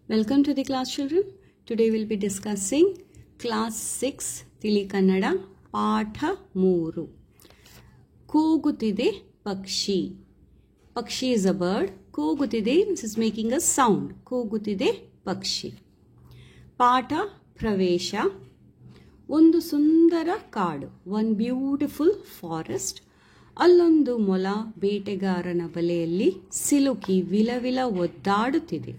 Welcome to the class, children. Today we'll be discussing class 6 Tili Kannada Patha 3. Kogutide Pakshi. Pakshi is a bird. Kogutide is making a sound. Kogutide Pakshi. Patha Pravesha. ಒಂದು ಸುಂದರ ಕಾಡು, one beautiful forest. ಅಲ್ಲೊಂದು ಮೊಲ ಬೇಟೆಗಾರನ ಬಲೆಯಲ್ಲಿ ಸಿಲುಕಿ ವಿಲವಿಲ ಒದ್ದಾಡುತ್ತಿದೆ.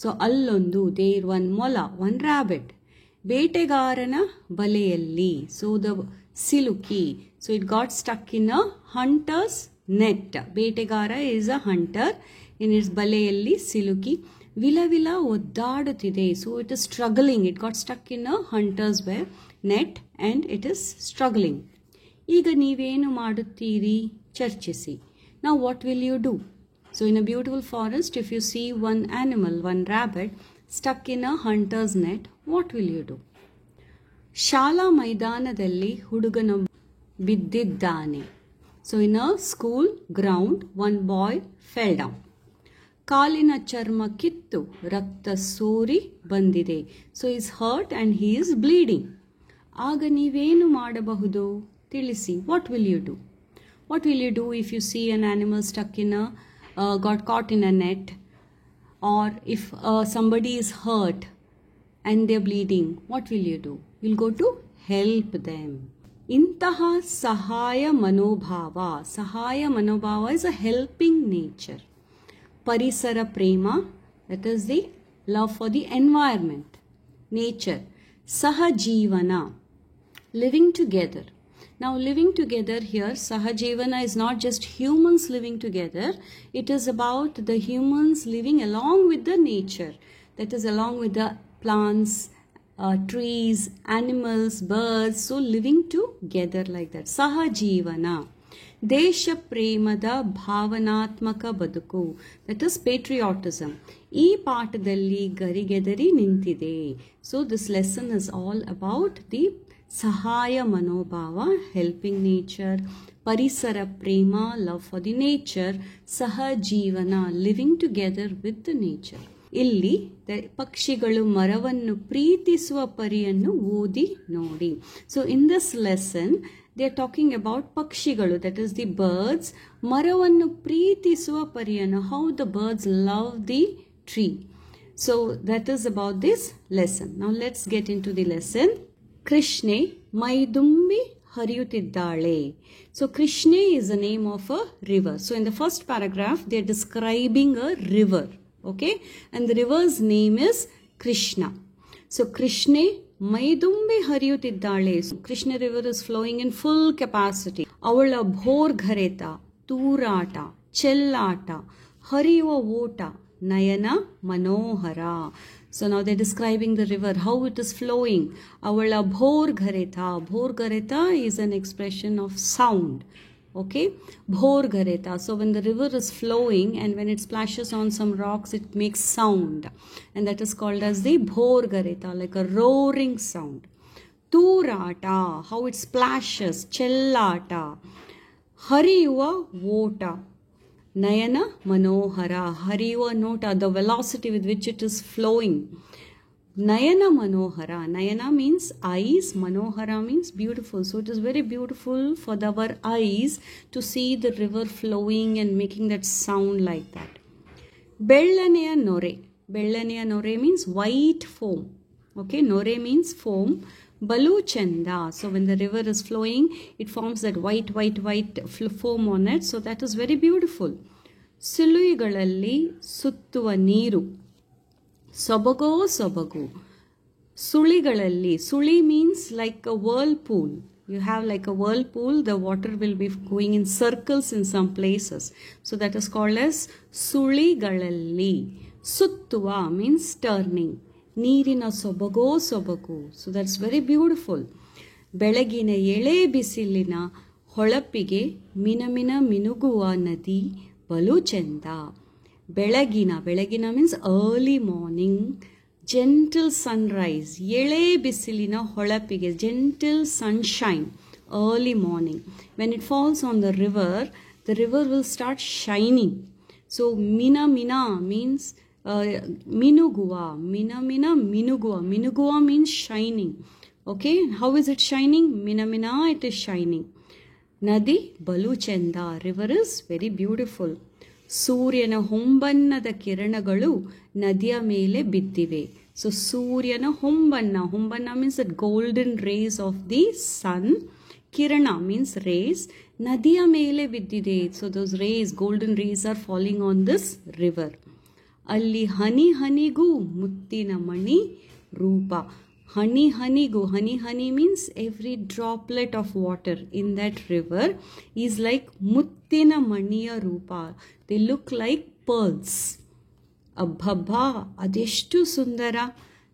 So ಅಲ್ಲೊಂದು ದೇರ್ ಒನ್ ಮೊಲ, ಒನ್ ರ್ಯಾಬಿಟ್, ಬೇಟೆಗಾರನ ಬಲೆಯಲ್ಲಿ, ಸೊ ದ ಸಿಲುಕಿ, so it got stuck in a hunter's net. ಬೇಟೆಗಾರ is a hunter, in its ಬಲೆಯಲ್ಲಿ ಸಿಲುಕಿ ವಿಲವಿಲ ಒದ್ದಾಡುತ್ತಿದೆ. So it is struggling, it got stuck in a hunter's net and it is struggling. ಈಗ ನೀವೇನು ಮಾಡುತ್ತೀರಿ? ಚರ್ಚಿಸಿ. Now what will you do? So in a beautiful forest, if you see one animal, one rabbit stuck in a hunter's net, what will you do? ಶಾಲಾ ಮೈದಾನದಲ್ಲಿ ಹುಡುಗನ ಬಿದ್ದಿದ್ದಾನೆ. So in a school ground, one boy fell down. ಕಾಲಿನ ಚರ್ಮ ಕಿತ್ತು ರಕ್ತ ಸೋರಿ ಬಂದಿದೆ. So he is hurt and he is bleeding. ಆಗ ನೀವೇನು ಮಾಡಬಹುದು? ತಿಳಿಸಿ. What will you do? What will you do if you see an animal stuck in a got caught in a net, or if somebody is hurt and they're bleeding? What will you do? You'll go to help them. ಇಂತಹ ಸಹಾಯ ಮನೋಭಾವ, ಸಹಾಯ ಮನೋಭಾವ is a helping nature. ಪರಿಸರ ಪ್ರೇಮ, that is the love for the environment, nature. ಸಹಜೀವನ, living together. Now living together here, Sahajivana is not just humans living together, it is about the humans living along with the nature, that is along with the plants, trees, animals, birds, so living together like that. Sahajivana. ದೇಶ ಪ್ರೇಮದ ಭಾವನಾತ್ಮಕ ಬದುಕು, that is patriotism. ಈ ಪಾಠದಲ್ಲಿ ಗರಿಗೆದರಿ ನಿಂತಿದೆ. So this lesson is all about the ಸಹಾಯ ಮನೋಭಾವ, helping nature, ಪರಿಸರ ಪ್ರೇಮ, ಲವ್ ಫಾರ್ ದಿ ನೇಚರ್, ಸಹಜೀವನ, living together with the nature. ಇಲ್ಲಿ ಪಕ್ಷಿಗಳು ಮರವನ್ನು ಪ್ರೀತಿಸುವ ಪರಿಯನ್ನು ಓದಿ ನೋಡಿ. So in this lesson they are talking about ಪಕ್ಷಿಗಳು, ದಟ್ ಈಸ್ ದಿ ಬರ್ಡ್ಸ್, ಮರವನ್ನು ಪ್ರೀತಿಸುವ ಪರಿಯನ್ನು, how the birds love the tree. So that is about this lesson. Now let's get into the lesson. ಕೃಷ್ಣೆ ಮೈದುಂಬಿ ಹರಿಯುತ್ತಿದ್ದಾಳೆ. So Krishna is the name of a river. So in the first paragraph they are describing a river, okay, and the river's name is Krishna. So Krishna ಮೈದುಂಬಿ ಹರಿಯುತ್ತಿದ್ದಾಳೆ. So Krishna river is flowing in full capacity. ಅವಳ ಭೋರ್ಗರೆತ, ತೂರಾಟ, ಚೆಲ್ಲಾಟ, ಹರಿಯುವ ಓಟ, ನಯನ ಮನೋಹರ. So now they're describing the river, how it is flowing. Avala bhorgareta. Bhorgareta is an expression of sound. Okay? Bhorgareta. So when the river is flowing and when it splashes on some rocks, it makes sound. And that is called as the bhorgareta, like a roaring sound. Turata, how it splashes. Chellata. Hariyuva vota. Nayana Manohara, Hariva Nota, the velocity with which it is flowing. Nayana Manohara, Nayana means eyes, Manohara means beautiful. So it is very beautiful for our eyes to see the river flowing and making that sound like that. Bellaneya Nore, Bellaneya Nore means white foam. Okay, Nore means foam. Balu Chanda, so when the river is flowing, it forms that white foam on it, so that is very beautiful. ಸುಳಿಗಳಲ್ಲಿ ಸುತ್ತುವ ನೀರು, ಸೊಬಗೋ ಸೊಬಗು. ಸುಳಿಗಳಲ್ಲಿ, ಸುಳಿ means like a whirlpool. You have like a whirlpool, the water will be going in circles in some places. So that is called as ಸುಳಿಗಳಲ್ಲಿ. ಸುತ್ತುವ means turning. ನೀರಿನ ಸೊಬಗೋ ಸೊಬಗು. So that's very beautiful. ಬೆಳಗಿನ ಎಳೆ ಬಿಸಿಲಿನ ಹೊಳಪಿಗೆ ಮಿನಮಿನ ಮಿನುಗುವ ನದಿ ಬಲು ಚೆಂದ. ಬೆಳಗಿನ, ಬೆಳಗಿನ means early morning. Gentle Sunrise, ಎಳೆ ಬಿಸಿಲಿನ ಹೊಳಪಿಗೆ, gentle sunshine, early morning. When it falls on the river will start shining. So mina mina means Minuguva, minuguva means shining. Okay, how is it shining? Mina, it is shining. Nadi balu chenda, river is very beautiful. ಸೂರ್ಯನ ಹೊಂಬಣ್ಣದ ಕಿರಣಗಳು ನದಿಯ ಮೇಲೆ ಬಿದ್ದಿವೆ. So ಸೂರ್ಯನ ಹೊಂಬಣ್ಣ means the golden rays of the sun. ಕಿರಣ means rays. ನದಿಯ ಮೇಲೆ ಬಿದ್ದಿದೆ. So those rays, golden rays are falling on this river. ಅಲ್ಲಿ ಹನಿಗೂ ಮುತ್ತಿನ ಮಣಿ ರೂಪ. ಹನಿಗೂ, ಹನಿ means every droplet of water in that river is like ಮುತ್ತಿನ ಮಣಿಯ ರೂಪ. They look like pearls. ಅಬ್ಬಬ್ಬಾ, ಅದೆಷ್ಟು ಸುಂದರ.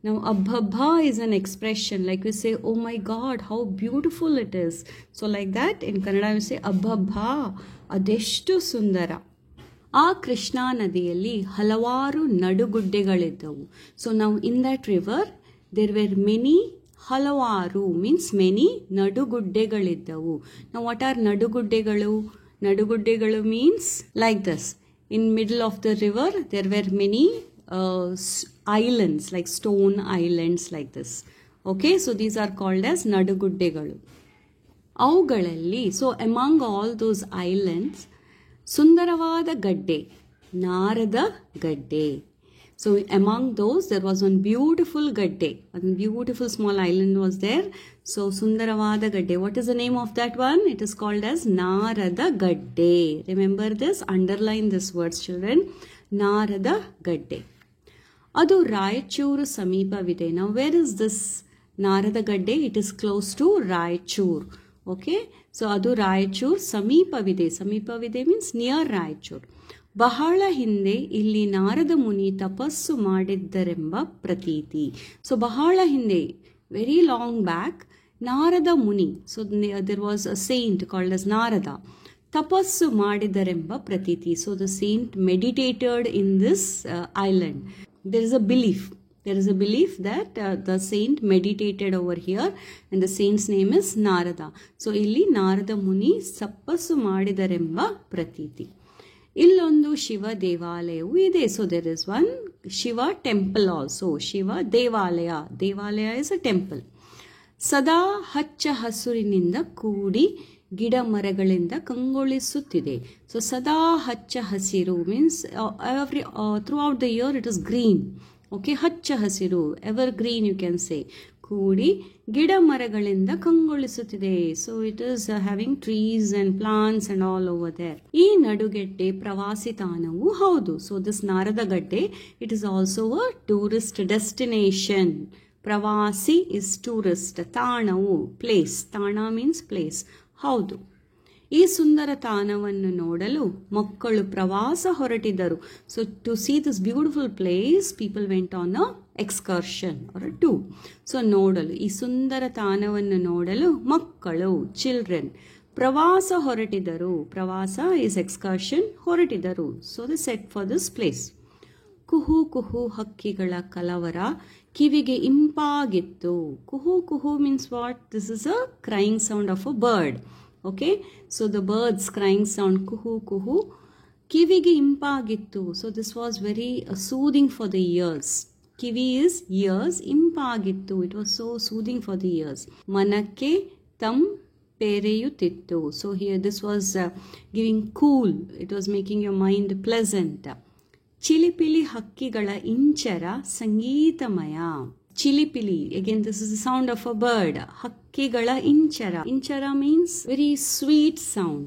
Now ಅಬ್ಬಬ್ಬಾ is an expression like we say, oh my god, how beautiful it is. So like that in Kannada we say ಅಬ್ಬಬ್ಬಾ, ಅದೆಷ್ಟು ಸುಂದರ. ಆ ಕೃಷ್ಣಾ ನದಿಯಲ್ಲಿ ಹಲವಾರು ನಡುಗುಡ್ಡೆಗಳಿದ್ದವು. ಸೊ ನಾವು in that river there were many, ಹಲವಾರು means many, ನಡುಗುಡ್ಡೆಗಳಿದ್ದವು. Now what are ನಡುಗುಡ್ಡೆಗಳು? ನಡುಗುಡ್ಡೆಗಳು means like this. In middle of the river there were many islands, like stone islands like this. Okay, so these are called as ನಡುಗುಡ್ಡೆಗಳು. ಅವುಗಳಲ್ಲಿ, so among all those islands, ಸುಂದರವಾದ ಗಡ್ಡೆ, ನಾರದ ಗಡ್ಡೆ. So among those there was one beautiful gadde, one beautiful small island was there. So Sundaravada gadde, what is the name of that one? It is called as Narada gadde. Remember this, underline this words children, Narada gadde. Adu Raichuru samipavide. Now where is this Narada gadde? It is close to Raichur. Okay, so adu Raichur samipavide means near Raichur. ಬಹಳ ಹಿಂದೆ ಇಲ್ಲಿ ನಾರದ ಮುನಿ ತಪಸ್ಸು ಮಾಡಿದ್ದರೆಂಬ ಪ್ರತೀತಿ. So ಬಹಳ ಹಿಂದೆ, very long back, Narada ಮುನಿ, so there was a saint called as Narada, ತಪಸ್ಸು ಮಾಡಿದರೆಂಬ ಪ್ರತೀತಿ. So the saint meditated in this island. There is a belief that the saint meditated over here and the saint's name is Narada. So ಇಲ್ಲಿ ನಾರದ ಮುನಿ ತಪಸ್ಸು ಮಾಡಿದರೆಂಬ ಪ್ರತೀತಿ. ಇಲ್ಲೊಂದು ಶಿವ ದೇವಾಲಯವೂ ಇದೆ. So there is one Shiva temple also. Shiva ದೇವಾಲಯ ಇಸ್ ಅ ಟೆಂಪಲ್. ಸದಾ ಹಚ್ಚ ಹಸುರಿನಿಂದ ಕೂಡಿ ಗಿಡ ಮರಗಳಿಂದ ಕಂಗೊಳಿಸುತ್ತಿದೆ. ಸೊ ಸದಾ ಹಚ್ಚ ಹಸಿರು means throughout the year it is green. Okay, ಹಚ್ಚ ಹಸಿರು, evergreen you can say. ಕೂಡಿ ಗಿಡ ಮರಗಳಿಂದ ಕಂಗೊಳಿಸುತ್ತಿದೆ. So it is having trees and plants and all over there. ಈ ನಡುಗೆಡ್ಡೆ ಪ್ರವಾಸಿ ತಾಣವೂ ಹೌದು. So this Naradagadde, it is also a tourist destination. ಪ್ರವಾಸಿ ಇಸ್ ಟೂರಿಸ್ಟ್, ತಾಣವು ಪ್ಲೇಸ್, ತಾಣ ಮೀನ್ಸ್ ಪ್ಲೇಸ್. ಹೌದು, ಈ ಸುಂದರ ತಾಣವನ್ನು ನೋಡಲು ಮಕ್ಕಳು ಪ್ರವಾಸ ಹೊರಟಿದ್ದರು. So to see this beautiful place people went on a excursion or a tour. So ನೋಡಲು, ಈ ಸುಂದರ ತಾಣವನ್ನು ನೋಡಲು ಮಕ್ಕಳು, ಚಿಲ್ಡ್ರನ್, ಪ್ರವಾಸ ಹೊರಟಿದರು. ಪ್ರವಾಸ ಇಸ್ ಎಕ್ಸ್ಕರ್ಷನ್, ಹೊರಟಿದರು. So the set for this place. ಕುಹು ಕುಹು ಹಕ್ಕಿಗಳ ಕಲವರ ಕಿವಿಗೆ ಇಂಪಾಗಿತ್ತು. ಕುಹು means what? This is a crying sound of a bird. Okay, so the birds crying sound, kuhu, ಕಿವಿಗೆ ಇಂಪಾಗಿತ್ತು. So this was very soothing for the ears. Kiwi is ears, ಇಂಪಾಗಿತ್ತು, it was so soothing for the ears. ಮನಕ್ಕೆ ಪೆರೆಯುತ್ತಿತ್ತು. So here this was giving cool, it was making your mind pleasant. ಚಿಲಿಪಿಲಿ ಹಕ್ಕಿಗಳ Inchara ಸಂಗೀತಮಯ. Chilipili, again this is the sound of a bird. Hakkigala inchara. Inchara means very sweet sound.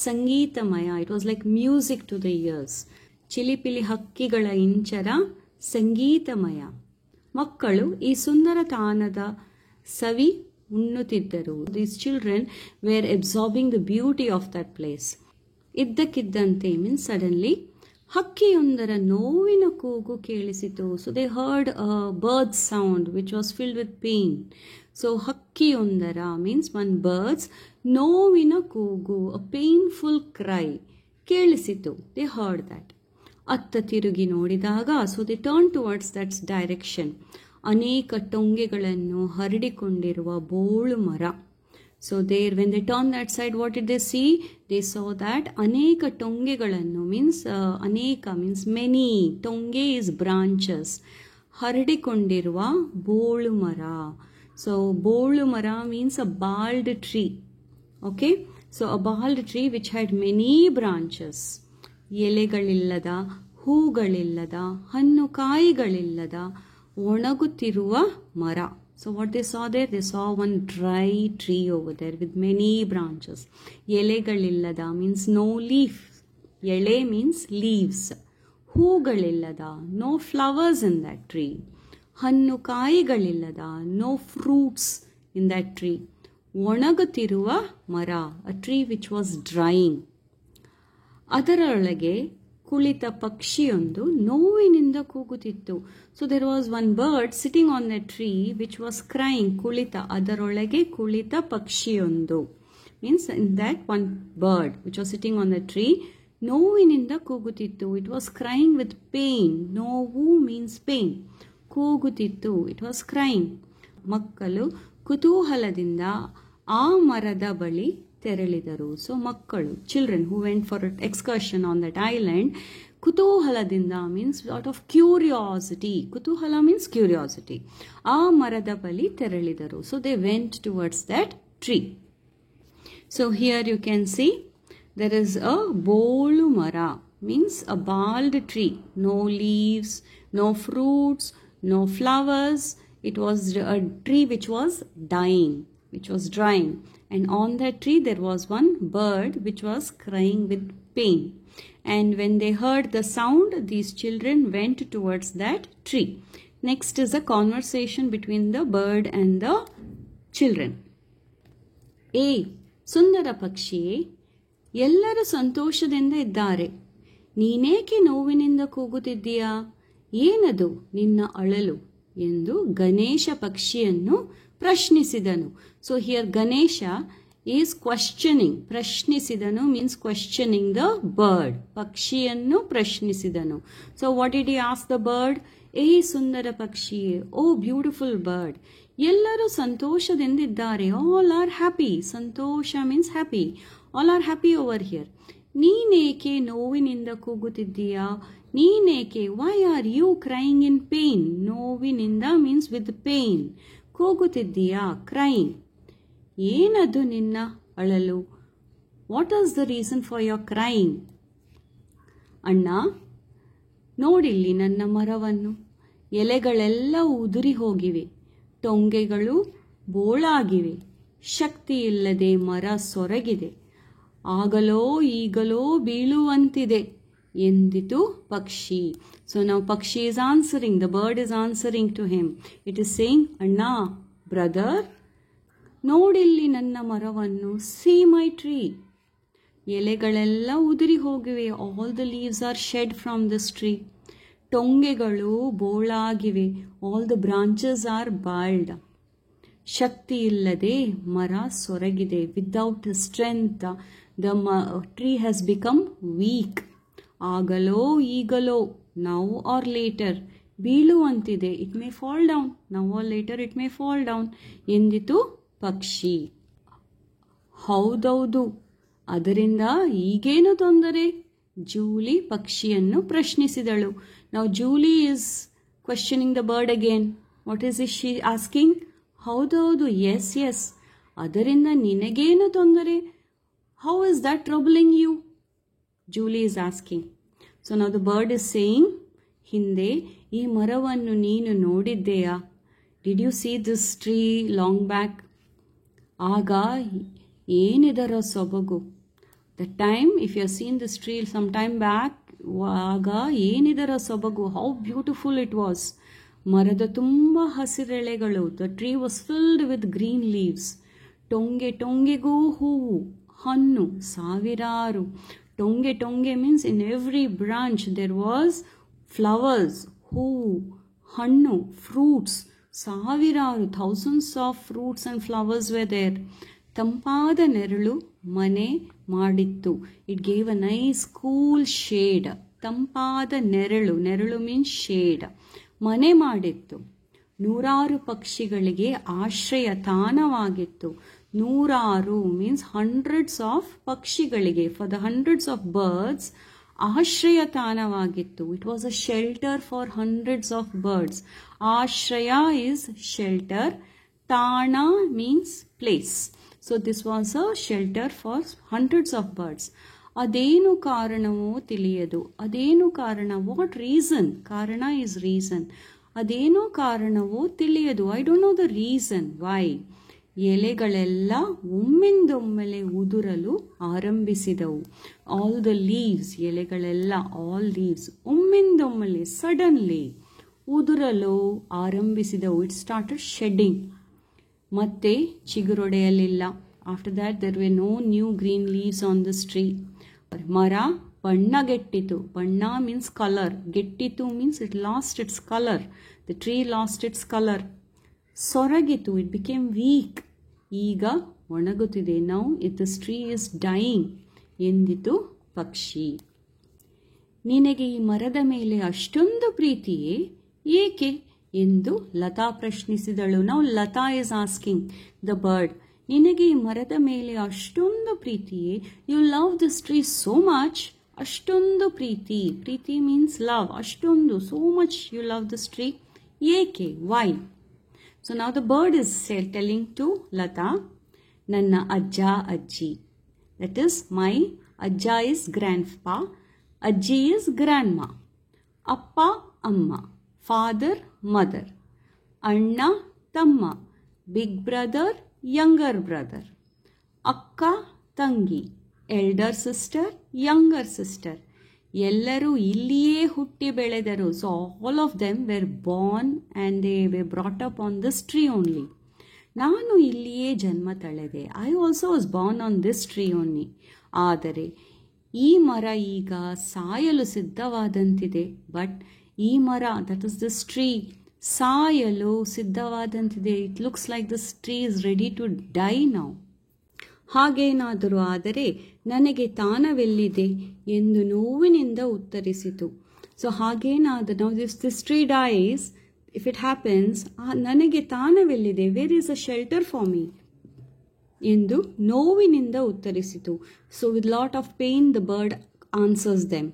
Sangeetamaya, it was like music to the ears. Chilipili hakkigala inchara sangeetamaya. Makkalu ee sundara taanada savi unnutiddaru. These children were absorbing the beauty of that place. Iddakiddante means suddenly ಹಕ್ಕಿಯೊಂದರ ನೋವಿನ ಕೂಗು ಕೇಳಿಸಿತು. So they heard a bird sound which was filled with pain. So ಹಕ್ಕಿಯೊಂದರ means one bird's, ನೋವಿನ ಕೂಗು, a painful cry ಕೇಳಿಸಿತು. They heard that. ಅತ್ತ ತಿರುಗಿ ನೋಡಿದಾಗ, so they turn towards that's direction. ಅನೇಕ ಟೊಂಗೆಗಳನ್ನು ಹರಡಿಕೊಂಡಿರುವ ಬೋಳು ಮರ. So there, when they turned that side, what did they see? They saw that aneka tongegalannu means aneka means many. Tonge is branches. ಹರಡಿಕೊಂಡಿರುವ ಬೋಳು ಮರ. So ಬೋಳು ಮರ means a bald tree. Okay, so a bald tree which had many branches. ಎಲೆಗಳಿಲ್ಲದ, ಹೂಗಳಿಲ್ಲದ, ಹಣ್ಣು ಕಾಯಿಗಳಿಲ್ಲದ, ಒಣಗುತ್ತಿರುವ ಮರ. So what they saw there? They saw one dry tree over there with many branches. ಎಲೆಗಳಿಲ್ಲದ means no leaf. ಎಲೆ means leaves. ಹೂಗಳಿಲ್ಲದ, no flowers in that tree. ಹಣ್ಣು ಕಾಯಿಗಳಿಲ್ಲದ, no fruits in that tree. ಒಣಗುತ್ತಿರುವ ಮರ, a tree which was drying. ಅದರೊಳಗೆ ಕುಳಿತ ಪಕ್ಷಿಯೊಂದು ನೋವಿನಿಂದ ಕೂಗುತ್ತಿತ್ತು. So there was one bird sitting on the tree which was crying. ಕುಳಿತ, ಅದರೊಳಗೆ ಕುಳಿತ ಪಕ್ಷಿಯೊಂದು means in that one bird which was sitting on the tree ನೋವಿನಿಂದ ಕೂಗುತ್ತಿತ್ತು. It was crying with pain. ನೋವು ಮೀನ್ಸ್ ಪೇನ್. ಕೂಗುತ್ತಿತ್ತು, ಇಟ್ ವಾಸ್ ಕ್ರೈಯಿಂಗ್. ಮಕ್ಕಳು ಕುತೂಹಲದಿಂದ ಆ ಮರದ ಬಳಿ ತೆರಳಿದರು. ಸೊ ಮಕ್ಕಳು, children who went for excursion on that island, ಕುತೂಹಲದಿಂದ ಮೀನ್ಸ್ ಲಾಟ್ ಆಫ್ ಕ್ಯೂರಿಯಾಸಿಟಿ. ಕುತೂಹಲ ಮೀನ್ಸ್ ಕ್ಯೂರಿಯಾಸಿಟಿ. ಆ ಮರದ ಬಳಿ ತೆರಳಿದರು. So they went towards that tree. So here you can see there is a ಬೋಳು ಮರ means a bald tree. No leaves, no fruits, no flowers. It was a tree which was dying, which was drying. And on that tree there was one bird which was crying with pain. And when they heard the sound, these children went towards that tree. Next is a conversation between the bird and the children. A ಸುಂದರ ಪಕ್ಷಿಯೇ, ಎಲ್ಲರೂ ಸಂತೋಷದಿಂದ ಇದ್ದಾರೆ. ನೀನೇಕೆ ನೋವಿನಿಂದ ಕೂಗುತ್ತಿದ್ದೀಯಾ? ಏನದು ನಿನ್ನ ಅಳಲು ಎಂದು ಗಣೇಶ ಪಕ್ಷಿಯನ್ನು ಪ್ರಶ್ನಿಸಿದನು. So here Ganesha is questioning. ಪ್ರಶ್ನಿಸಿದನು ಮೀನ್ಸ್ ಕ್ವಶ್ಚನಿಂಗ್ ದ ಬರ್ಡ್. ಪಕ್ಷಿಯನ್ನು ಪ್ರಶ್ನಿಸಿದನು. So what did he ask the bird? ಏ ಸುಂದರ ಪಕ್ಷಿಯೇ, ಓ ಬ್ಯೂಟಿಫುಲ್ ಬರ್ಡ್, ಎಲ್ಲರೂ ಸಂತೋಷದಿಂದಿದ್ದಾರೆ. All are happy. ಸಂತೋಷ means happy. All are happy over here. ನೀನೇಕೆ ನೋವಿನಿಂದ ಕೂಗುತ್ತಿದ್ದೀಯಾ? ನೀನೇಕೆ, why are you crying in pain? ನೋವಿನಿಂದ ಮೀನ್ಸ್ ವಿತ್ ಪೇನ್. ಕೂಗುತ್ತಿದ್ದೀಯಾ, ಕ್ರೈಯಿಂಗ್. ಏನದು ನಿನ್ನ ಅಳಲು? What is the reason for your crying? ಅಣ್ಣ, ನೋಡಿಲ್ಲಿ ನನ್ನ ಮರವನ್ನು. ಎಲೆಗಳೆಲ್ಲ ಉದುರಿ ಹೋಗಿವೆ, ಟೊಂಗೆಗಳು ಬೋಳಾಗಿವೆ, ಶಕ್ತಿ ಇಲ್ಲದೆ ಮರ ಸೊರಗಿದೆ, ಆಗಲೋ ಈಗಲೋ ಬೀಳುವಂತಿದೆ ಎಂದಿತು ಪಕ್ಷಿ. ಸೊ ನಾವು ಪಕ್ಷಿ is answering, the bird is answering to him. It is saying, ಅಣ್ಣ, ಬ್ರದರ್, ನೋಡಿಲ್ಲಿ ನನ್ನ ಮರವನ್ನು. See my tree. ಎಲೆಗಳೆಲ್ಲ ಉದುರಿ ಹೋಗಿವೆ. All the leaves are shed from this tree. ಟೊಂಗೆಗಳು ಬೋಳಾಗಿವೆ. All the branches are bald. ಶಕ್ತಿ ಇಲ್ಲದೆ ಮರ ಸೊರಗಿದೆ. Without strength, the tree has become weak. ಆಗಲೋ ಈಗಲೋ, now or later, ಬೀಳುವಂತಿದೆ. It may fall down. Now or later it may fall down ಎಂದಿತು ಪಕ್ಷಿ. ಹೌದೌದು, ಅದರಿಂದ ಈಗೇನು ತೊಂದರೆ? Julie ಪಕ್ಷಿಯನ್ನು ಪ್ರಶ್ನಿಸಿದಳು. Now Julie is questioning the bird again. What is she asking? ಹೌದೌದು, yes, yes. ಅದರಿಂದ ನಿನಗೇನು ತೊಂದರೆ? How is that troubling you? Julie is asking. So now the bird is saying, ಹಿಂದೆ ಈ ಮರವನ್ನು ನೀನು ನೋಡಿದ್ದೆಯಾ? Did you see this tree long back? ಆಗ ಏನಿದರ ಸೊಬಗು? The time, if you have seen this tree some time back, ಆಗ ಏನಿದರ ಸೊಬಗು? How beautiful it was. ಮರದ ತುಂಬ ಹಸಿರೆಳೆಗಳು. The tree was filled with green leaves. ಟೊಂಗೆ ಟೊಂಗೆಗೂ ಹೂವು, ಹಣ್ಣು ಸಾವಿರಾರು. ಟೊಂಗೆ ಟೊಂಗೆ means in every branch there was flowers, ಹೂವು, ಹಣ್ಣು, fruits. ಸಾವಿರಾರು, thousands of fruits and flowers were there. ತಂಪಾದ ನೆರಳು ಮನೆ ಮಾಡಿತ್ತು. It gave a nice cool shade. ತಂಪಾದ ನೆರಳು, ನೆರಳು means shade. ಮನೆ ಮಾಡಿತ್ತು. ನೂರಾರು ಪಕ್ಷಿಗಳಿಗೆ ಆಶ್ರಯ ತಾಣವಾಗಿತ್ತು. ನೂರಾರು means hundreds of ಪಕ್ಷಿಗಳಿಗೆ, for the hundreds of birds, ಆಶ್ರಯ ತಾಣವಾಗಿತ್ತು. It was a shelter for hundreds of birds. ಆಶ್ರಯ is shelter, ತಾಣ means place. So this was a shelter for hundreds of birds. ಅದೇನು ಕಾರಣವೋ ತಿಳಿಯದು. ಅದೇನು ಕಾರಣ? What reason? ಕಾರಣ is reason. ಅದೇನೋ ಕಾರಣವೋ ತಿಳಿಯದು. I don't know the reason why. ಎಲೆಗಳೆಲ್ಲ ಒಮ್ಮಿಂದೊಮ್ಮೆಲೆ ಉದುರಲು ಆರಂಭಿಸಿದವು. ಆಲ್ ದ ಲೀವ್ಸ್, ಎಲೆಗಳೆಲ್ಲ, ಆಲ್ ಲೀವ್ಸ್ ಒಮ್ಮಿಂದೊಮ್ಮೆಲೆ ಸಡನ್ಲಿ ಉದುರಲು ಆರಂಭಿಸಿದವು. It started shedding. ಮತ್ತೆ ಚಿಗುರೊಡೆಯಲಿಲ್ಲ. After that there were no new green leaves on this tree. ಮರ ಬಣ್ಣಗೆಟ್ಟಿತು. ಬಣ್ಣ ಮೀನ್ಸ್ ಕಲರ್, ಗೆಟ್ಟಿತು means it lost its colour. The tree lost its colour. ಸೊರಗಿತು, ಇಟ್ ಬಿಕೇಮ್ ವೀಕ್. ಈಗ ಒಣಗುತ್ತಿದೆ. Now it this tree is dying ಎಂದಿತು ಪಕ್ಷಿ. ನಿನಗೆ ಈ ಮರದ ಮೇಲೆ ಅಷ್ಟೊಂದು ಪ್ರೀತಿಯೇ, ಏಕೆ ಎಂದು ಲತಾ ಪ್ರಶ್ನಿಸಿದಳು. Now Lata is asking the bird, ನಿನಗೆ ಈ ಮರದ ಮೇಲೆ ಅಷ್ಟೊಂದು ಪ್ರೀತಿಯೇ, you love this tree so much. ಅಷ್ಟೊಂದು ಪ್ರೀತಿ, ಪ್ರೀತಿ ಮೀನ್ಸ್ ಲವ್. ಅಷ್ಟೊಂದು, so much you love this tree, ಏಕೆ, why? So now the bird is telling to Lata, ನನ್ನ ಅಜ್ಜ ಅಜ್ಜಿ, ದಟ್ ಇಸ್ ಮೈ ಅಜ್ಜ ಇಸ್ ಗ್ರ್ಯಾಂಡ್ ಪಾ, ಅಜ್ಜಿ ಇಸ್ ಗ್ರ್ಯಾಂಡ್ ಮಾ, ಅಪ್ಪ ಅಮ್ಮ, ಫಾದರ್ ಮದರ್, ಅಣ್ಣ ತಮ್ಮ, ಬಿಗ್ ಬ್ರದರ್ ಯಂಗರ್ ಬ್ರದರ್, ಅಕ್ಕ ತಂಗಿ, ಎಲ್ಡರ್ ಸಿಸ್ಟರ್ ಯಂಗರ್ ಸಿಸ್ಟರ್. ಎಲ್ಲರೂ ಇಲ್ಲಿಯೇ ಹುಟ್ಟಿ ಬೆಳೆದರು. So all of them were born and they were brought up on this tree only. ನಾನು ಇಲ್ಲಿಯೇ ಜನ್ಮ ತಳೆದೆ. I also was born on this tree only. ಆದರೆ ಈ ಮರ ಈಗ ಸಾಯಲು ಸಿದ್ಧವಾದಂತಿದೆ. ಬಟ್ ಈ ಮರ, ದಟ್ ಇಸ್ ದಿಸ್ ಟ್ರೀ, ಸಾಯಲು ಸಿದ್ಧವಾದಂತಿದೆ. It looks like this tree is ready to die now. ಹಾಗೇನಾದರೂ ಆದರೆ ನನಗೆ ತಾನವೆಲ್ಲಿದೆ ಎಂದು ನೋವಿನಿಂದ ಉತ್ತರಿಸಿತು. ಸೊ ಹಾಗೇನಾದರೂ ನಾವು this tree dies, if it happens, ನನಗೆ ತಾನವೆಲ್ಲಿದೆ, where is a shelter for me ಎಂದು ನೋವಿನಿಂದ ಉತ್ತರಿಸಿತು. So with lot of pain the bird answers them.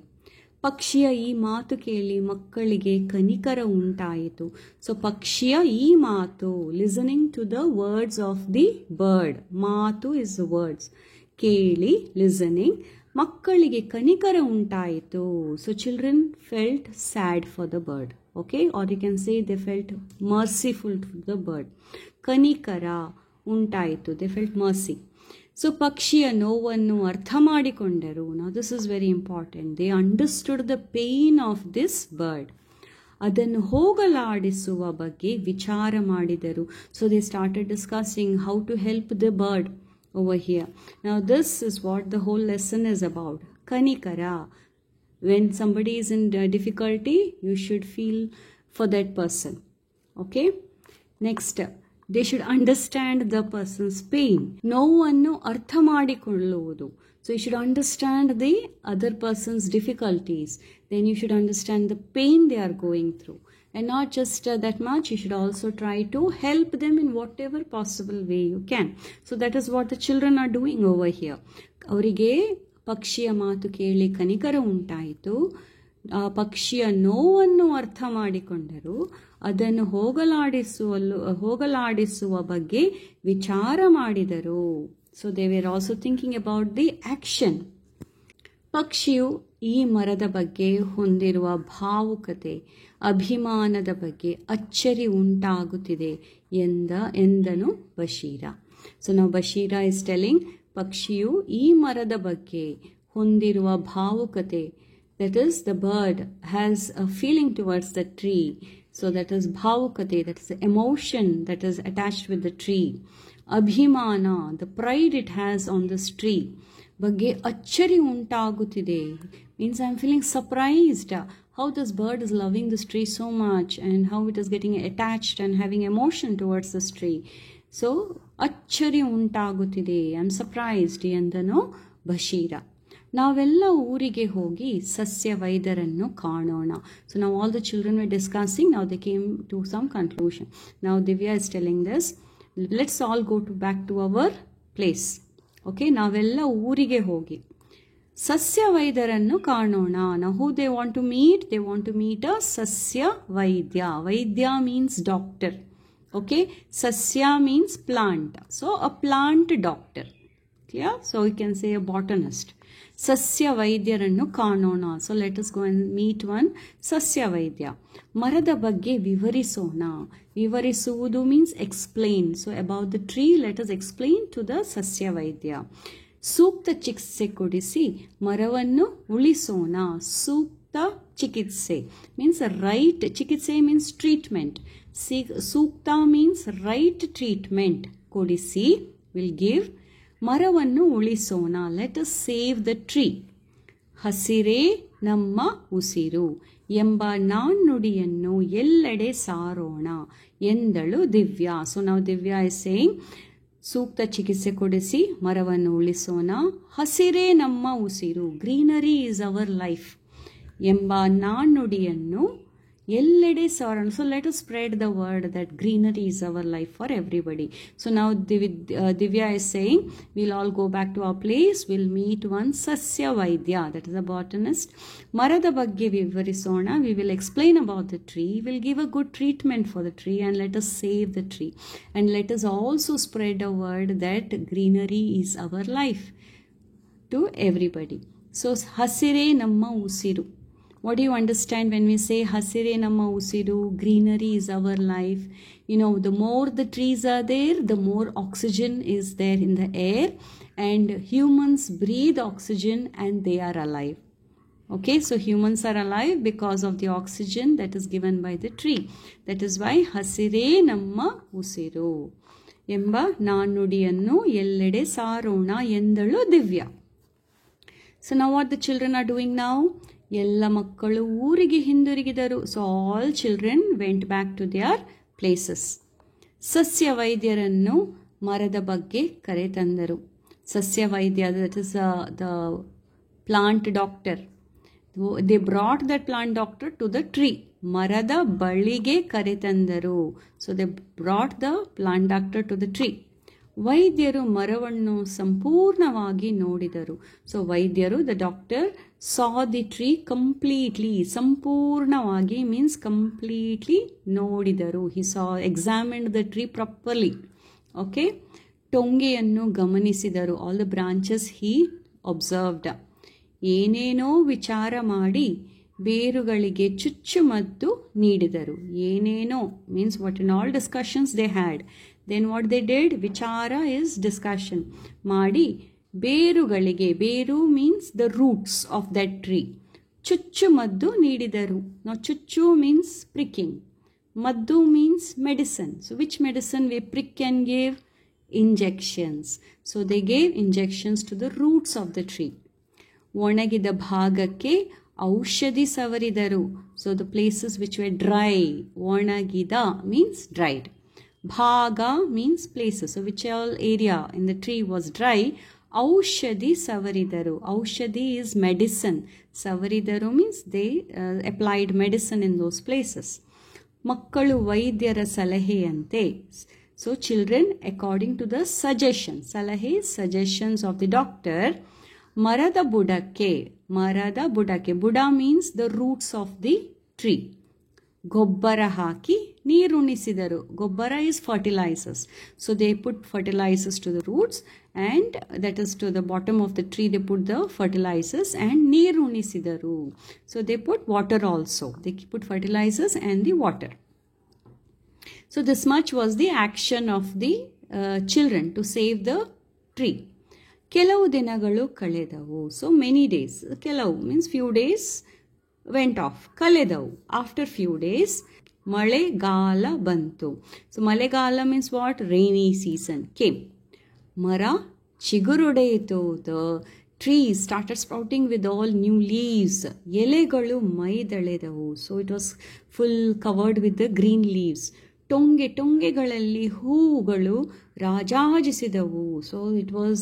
ಪಕ್ಷಿಯ ಈ ಮಾತು ಕೇಳಿ ಮಕ್ಕಳಿಗೆ ಕನಿಕರ ಉಂಟಾಯಿತು. ಸೊ ಪಕ್ಷಿಯ ಈ ಮಾತು, listening to the words of the bird, ಮಾತು ಇಸ್ ದ ವರ್ಡ್ಸ್, ಕೇಳಿ ಲಿಸನಿಂಗ್, ಮಕ್ಕಳಿಗೆ ಕನಿಕರ ಉಂಟಾಯಿತು. So children felt sad for the bird. Okay, or you can say they felt merciful to the bird. ಕನಿಕರ ಉಂಟಾಯಿತು, ದೇ ಫೆಲ್ಟ್ ಮರ್ಸಿ. ಸೊ ಪಕ್ಷಿಯ ನೋವನ್ನು ಅರ್ಥ ಮಾಡಿಕೊಂಡರು. Now this is very important. They understood the pain of this bird. ಅದನ್ನು ಹೋಗಲಾಡಿಸುವ ಬಗ್ಗೆ ವಿಚಾರ ಮಾಡಿದರು. So they started discussing how to help the bird over here. Now this is what the whole lesson is about. ಕನಿಕರ. When somebody is in difficulty, you should feel for that person. Okay? Next, they should understand the person's pain. ನೋವನ್ನು ಅರ್ಥ ಮಾಡಿಕೊಳ್ಳುವುದು. So you should understand the other person's difficulties. Then you should understand the pain they are going through. And not just that much, you should also try to help them in whatever possible way you can. So that is what the children are doing over here. ಅವರಿಗೆ ಪಕ್ಷಿಯ ಮಾತು ಕೇಳಿ ಕನಿಕರ ಉಂಟಾಯಿತು. ಆ ಪಕ್ಷಿಯ ನೋವನ್ನು ಅರ್ಥ ಮಾಡಿಕೊಂಡರು. ಅದನ್ನು ಹೋಗಲಾಡಿಸುವ ಬಗ್ಗೆ ವಿಚಾರ ಮಾಡಿದರು. So they were also thinking about the action. ಪಕ್ಷಿಯು ಈ ಮರದ ಬಗ್ಗೆ ಹೊಂದಿರುವ ಭಾವುಕತೆ, ಅಭಿಮಾನದ ಬಗ್ಗೆ ಅಚ್ಚರಿ ಉಂಟಾಗುತ್ತಿದೆ ಎಂದನು ಬಶೀರ. ಸೊ ನಾವು ಬಶೀರ ಇಸ್ ಟೆಲಿಂಗ್, ಪಕ್ಷಿಯು ಈ ಮರದ ಬಗ್ಗೆ ಹೊಂದಿರುವ ಭಾವುಕತೆ, that is the bird has a feeling towards the tree. So that is bhavukate, that is the emotion that is attached with the tree. Abhimana, the pride it has on this tree. Bagge achari untagutide, means I am feeling surprised how this bird is loving this tree so much and how it is getting attached and having emotion towards this tree. So achari untagutide, I am surprised endano ಬಶೀರ. ನಾವೆಲ್ಲ ಊರಿಗೆ ಹೋಗಿ ಸಸ್ಯ ವೈದ್ಯರನ್ನು ಕಾಣೋಣ. So ನಾವು all the children were discussing. ನಾವು they came to some conclusion. ನಾವು Divya is telling this. Let's all go back to our place. Okay, ನಾವೆಲ್ಲ ಊರಿಗೆ ಹೋಗಿ ಸಸ್ಯ ವೈದ್ಯರನ್ನು ಕಾಣೋಣ. ನಾವು who they want to meet? They want to meet a ಸಸ್ಯ ವೈದ್ಯ. ವೈದ್ಯ ಮೀನ್ಸ್ ಡಾಕ್ಟರ್. ಓಕೆ, ಸಸ್ಯ means plant. So a plant doctor. Clear? So we can say a botanist. ಸಸ್ಯ ವೈದ್ಯರನ್ನು ಕಾಣೋಣ. So let us go and meet one ಸಸ್ಯ ವೈದ್ಯ. ಮರದ ಬಗ್ಗೆ ವಿವರಿಸೋಣ. ವಿವರಿಸುವುದು means explain. So about the tree, let us explain to the ಸಸ್ಯ ವೈದ್ಯ. ಸೂಕ್ತ ಚಿಕಿತ್ಸೆ ಕೊಡಿಸಿ ಮರವನ್ನು ಉಳಿಸೋಣ. ಸೂಕ್ತ ಚಿಕಿತ್ಸೆ means right. ಚಿಕಿತ್ಸೆ means treatment. ಸೂಕ್ತ means right treatment. ಕೊಡಿಸಿ will give. ಮರವನ್ನು ಉಳಿಸೋಣ. let us save the tree. ಹಸಿರೇ ನಮ್ಮ ಉಸಿರು ಎಂಬ ನಾಣ್ಣುಡಿಯನ್ನು ಎಲ್ಲೆಡೆ ಸಾರೋಣ ಎಂದಳು ದಿವ್ಯಾ. ಸೊ ನಾವು ದಿವ್ಯಾ is saying ಸೂಕ್ತ ಚಿಕಿತ್ಸೆ ಕೊಡಿಸಿ ಮರವನ್ನು ಉಳಿಸೋಣ. ಹಸಿರೇ ನಮ್ಮ ಉಸಿರು, ಗ್ರೀನರಿ ಈಸ್ ಅವರ್ ಲೈಫ್ ಎಂಬ ನಾಣ್ಣುಡಿಯನ್ನು ಎಲ್ಲೆಡೆ ಸಾರೋಣ. So let us spread the word that greenery is our life for everybody. So now Divya is saying we'll all go back to our place. We'll meet one ಸಸ್ಯ ವೈದ್ಯ, that is a botanist. ಮರದ ಬಗ್ಗೆ ವಿವರಿಸೋಣ. We will explain about the tree. We'll give a good treatment for the tree and let us save the tree. And let us also spread a word that greenery is our life to everybody. So ಹಸಿರೇ ನಮ್ಮ ಉಸಿರು. What do you understand when we say hasire namma usiru, greenery is our life? You know, the more the trees are there, the more oxygen is there in the air, and humans breathe oxygen and they are alive. Okay, so humans are alive because of the oxygen that is given by the tree. That is why hasire namma usiru ಎಂಬ ನಾಣ್ಣುಡಿಯನ್ನು ಎಲ್ಲೆಡೆ ಸಾರೋಣ ಎಂದಳು Divya. So now what the children are doing now? ಎಲ್ಲ ಮಕ್ಕಳು ಊರಿಗೆ ಹಿಂದಿರುಗಿದರು. So all children went back to their places. ಸಸ್ಯ ವೈದ್ಯರನ್ನು ಮರದ ಬಗ್ಗೆ ಕರೆತಂದರು. ಸಸ್ಯ ವೈದ್ಯ, that is the plant doctor. They brought that plant doctor to the tree. ಮರದ ಬಳಿಗೆ ಕರೆತಂದರು. So they brought the plant doctor to the tree. ವೈದ್ಯರು ಮರವನ್ನು ಸಂಪೂರ್ಣವಾಗಿ ನೋಡಿದರು. ಸೊ ವೈದ್ಯರು, the doctor, saw the tree completely. ಸಂಪೂರ್ಣವಾಗಿ means completely ನೋಡಿದರು. He saw, examined the tree properly. Okay. ಟೊಂಗೆಯನ್ನು ಗಮನಿಸಿದರು. All the branches he observed. ಏನೇನೋ ವಿಚಾರ ಮಾಡಿ ಬೇರುಗಳಿಗೆ ಚುಚ್ಚುಮದ್ದು ನೀಡಿದರು. ಏನೇನೋ means what in all discussions they had. Then what they did, ವಿಚಾರ is discussion. ಮಾಡಿ ಬೇರುಗಳಿಗೆ, ಬೇರು means the roots of that tree, ಚುಚ್ಚು ಮದ್ದು ನೀಡಿದರು. Now ಚುಚ್ಚು means pricking, maddu means medicine. So which medicine we prick and give? Injections. So they gave injections to the roots of the tree. ಒಣಗಿದ ಭಾಗಕ್ಕೆ ಔಷಧಿ ಸವರಿದರು. So the places which were dry, ಒಣಗಿದ means dried. Bhaga means places. So which all area in the tree was dry, ಔಷಧಿ ಸವರಿದರು. ಔಷಧಿ is medicine. ಸವರಿದರು means they applied medicine in those places. ಮಕ್ಕಳು ವೈದ್ಯರ ಸಲಹೆಯಂತೆ. So children, according to the suggestion, ಸಲಹೆ, suggestions of the doctor, ಮರದ ಬುಡಕ್ಕೆ, ಮರದ ಬುಡಕ್ಕೆ, ಬುಡ means the roots of the tree, ಗೊಬ್ಬರ ಹಾಕಿ ನೀರುಣಿಸಿದರು. ಗೊಬ್ಬರ is fertilizers. So they put fertilizers to the roots, and that is to the bottom of the tree they put the fertilizers, and ನೀರುಣಿಸಿದರು. So they put water also. They put fertilizers and the water. So this much was the action of the children to save the tree. ಕೆಲವು ದಿನಗಳು ಕಳೆದವು. So many days. ಕೆಲವು means few days went off. ಕಳೆದವು. After few days, ಮಳೆಗಾಲ ಬಂತು. So ಮಳೆಗಾಲ means what? Rainy season came. ಮರ ಚಿಗುರೊಡೆಯಿತು. The trees started sprouting with all new leaves. ಎಲೆಗಳು ಮೈದಳೆದವು. So it was full covered with the green leaves. ಟೊಂಗೆಗಳಲ್ಲಿ ಹೂಗಳು ರಾಜಾಜಿಸಿದವು. So it was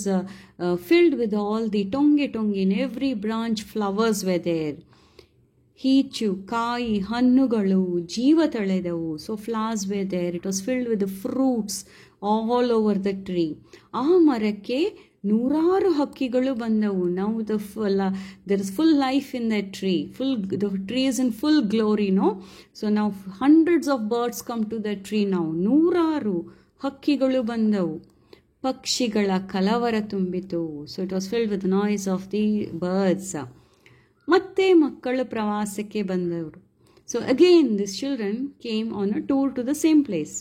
filled with all the ಟೊಂಗೆ. In every branch flowers were there. ಈಚು, ಕಾಯಿ, ಹಣ್ಣುಗಳು ಜೀವ ತಳೆದವು. So flowers were there, it was filled with fruits all over the tree. ಆ ಮರಕ್ಕೆ ನೂರಾರು ಹಕ್ಕಿಗಳು ಬಂದವು. Now there is full life in that tree. The tree is in full glory, no? So now hundreds of birds come to that tree now. ನೂರಾರು ಹಕ್ಕಿಗಳು ಬಂದವು. ಪಕ್ಷಿಗಳ ಕಲವರ ತುಂಬಿತು. So it was filled with noise of the birds. ಮತ್ತೆ ಮಕ್ಕಳು ಪ್ರವಾಸಕ್ಕೆ ಬಂದವರು. So again this children came on a tour to the same place.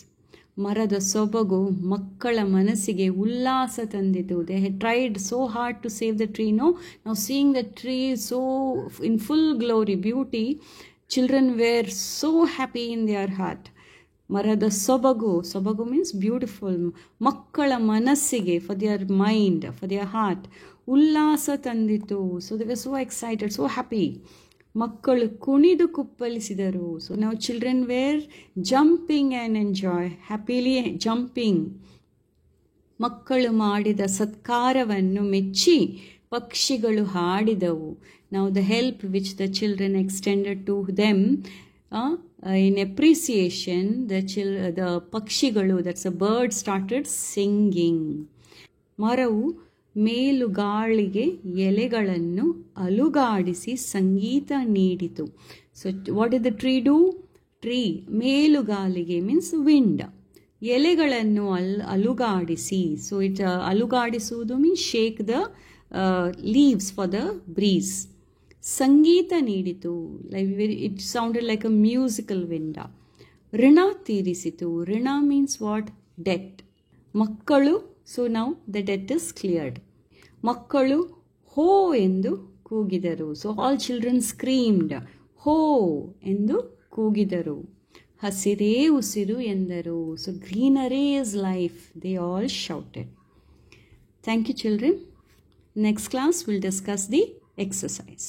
ಮರದ ಸೊಬಗು ಮಕ್ಕಳ ಮನಸ್ಸಿಗೆ ಉಲ್ಲಾಸ ತಂದಿತು. They had tried so hard to save the tree. ನಾವು seeing the tree so in full glory, beauty, children were so happy in their heart. ಮರದ ಸೊಬಗು means beautiful. ಮಕ್ಕಳ ಮನಸ್ಸಿಗೆ, for their mind, for their heart, ಉಲ್ಲಾಸ ತಂದಿತು. So they were so excited, so happy. ಮಕ್ಕಳು ಕುಣಿದು ಕುಪ್ಪಳಿಸಿದರು. ಸೊ ನಾವು children were jumping and enjoy, happily jumping. ಮಕ್ಕಳು ಮಾಡಿದ ಸತ್ಕಾರವನ್ನು ಮೆಚ್ಚಿ ಪಕ್ಷಿಗಳು ಹಾಡಿದವು. ನಾವು the help which the children extended to them in appreciation, the ಪಕ್ಷಿಗಳು, that's a bird, started singing. ಮರವು ಮೇಲುಗಾಳಿಗೆ ಎಲೆಗಳನ್ನು ಅಲುಗಾಡಿಸಿ ಸಂಗೀತ ನೀಡಿತು. So what did the tree do? Tree ಮೇಲುಗಾಲಿಗೆ ಮೀನ್ಸ್ ವಿಂಡ್, ಎಲೆಗಳನ್ನು ಅಲುಗಾಡಿಸಿ. ಸೊ ಇಟ್ ಅಲುಗಾಡಿಸುವುದು means shake the leaves for the breeze. ಸಂಗೀತ ನೀಡಿತು, it sounded like a musical wind. ಋಣ ತೀರಿಸಿತು. ಋಣ ಮೀನ್ಸ್ ವಾಟ್? ಡೆಟ್. ಮಕ್ಕಳು, so now the debt is cleared. ಮಕ್ಕಳು ಹೋ ಎಂದು ಕೂಗಿದರು. ಸೊ ಆಲ್ ಚಿಲ್ಡ್ರನ್ ಸ್ಕ್ರೀಮ್ಡ್ ಹೋ ಎಂದು ಕೂಗಿದರು. ಹಸಿರೇ ಉಸಿರು ಎಂದರು. So greenery is life, they all shouted. Thank you children. Next class we'll discuss the exercise.